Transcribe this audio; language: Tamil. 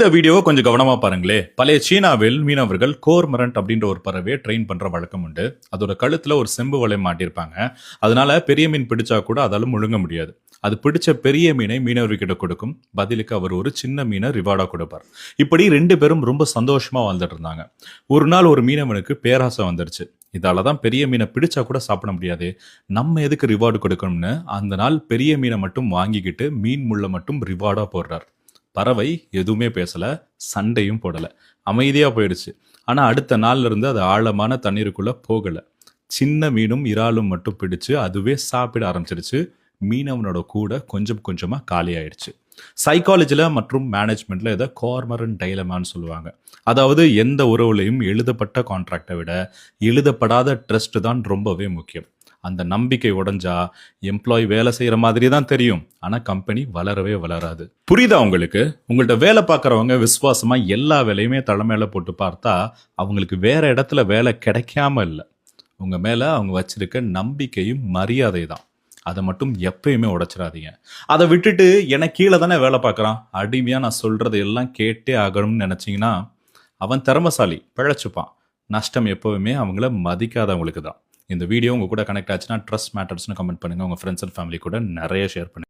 இந்த வீடியோவை கொஞ்சம் கவனமா பாருங்களே. பழைய சீனாவில் மீனவர்கள் கோர்மரண்ட் அப்படின்ற ஒரு பறவையை ட்ரெயின் பண்ற வழக்கம் உண்டு. அதோட கழுத்துல ஒரு செம்பு வலை மாட்டியிருப்பாங்க. அதனால பெரிய மீன் பிடிச்சா கூட அதால முழுங்க முடியாது. அது பிடிச்ச பெரிய மீனை மீனவர்கிட்ட கொடுக்கும். பதிலுக்கு அவர் ஒரு சின்ன மீனை ரிவார்டா கொடுப்பார். இப்படி 2 பேரும் ரொம்ப சந்தோஷமா வாழ்ந்துட்டு இருந்தாங்க. ஒரு நாள் ஒரு மீனவனுக்கு பேராசை வந்துருச்சு. இதால தான் பெரிய மீனை பிடிச்சா கூட சாப்பிட முடியாது. நம்ம எதுக்கு ரிவார்டு கொடுக்கணும்னு அந்த நாள் பெரிய மீனை மட்டும் வாங்கிக்கிட்டு மீன் முள்ள மட்டும் ரிவார்டா போடுறார். பறவை எதுவுமே பேசல, சண்டையும் போடல, அமைதியா போயிடுச்சு. ஆனா அடுத்த நாள்ல இருந்து அது ஆழமான தண்ணீருக்குள்ள போகல. சின்ன மீனும் இறாலும் மட்டும் பிடிச்சு அதுவே சாப்பிட ஆரம்பிச்சிருச்சு. மீனவனோட கூட கொஞ்சம் கொஞ்சமா காலி ஆயிடுச்சு. சைக்காலஜில மற்றும் மேனேஜ்மெண்ட்ல இதை கார்மரன் டைலமான்னு சொல்லுவாங்க. அதாவது எந்த உறவுலையும் எழுதப்பட்ட கான்ட்ராக்டை விட எழுதப்படாத ட்ரஸ்ட் தான் ரொம்பவே முக்கியம். அந்த நம்பிக்கை உடைஞ்சா எம்ப்ளாயி வேலை செய்யற மாதிரி தான் தெரியும், ஆனா கம்பெனி வளரவே வளராது. புரியுதா உங்களுக்கு? உங்கள்ட்ட வேலை பார்க்குறவங்க விசுவாசமா எல்லா வேலையுமே தலைமையில போட்டு பார்த்தா அவங்களுக்கு வேற இடத்துல வேலை கிடைக்காம இல்லை. உங்க மேல அவங்க வச்சிருக்க நம்பிக்கையும் மரியாதை தான். அதை மட்டும் எப்பயுமே உடைச்சிடாதீங்க. அதை விட்டுட்டு எனக்கு கீழே தானே வேலை பார்க்குறான், அடிமையா நான் சொல்றது எல்லாம் கேட்டே ஆகணும்னு நினைச்சீங்கன்னா அவன் திறமசாலி, பிழைச்சுப்பான். நஷ்டம் எப்பவுமே அவங்கள மதிக்காதவங்களுக்கு தான். இந்த வீடியோ உங்க கூட கனெக்ட் ஆச்சுன்னா ட்ரஸ்ட் மேட்டர்ஸ்னு கமெண்ட் பண்ணுங்க. உங்க ஃப்ரெண்ட்ஸ் அண்ட் ஃபேமிலி கூட நிறைய ஷேர் பண்ணுங்க.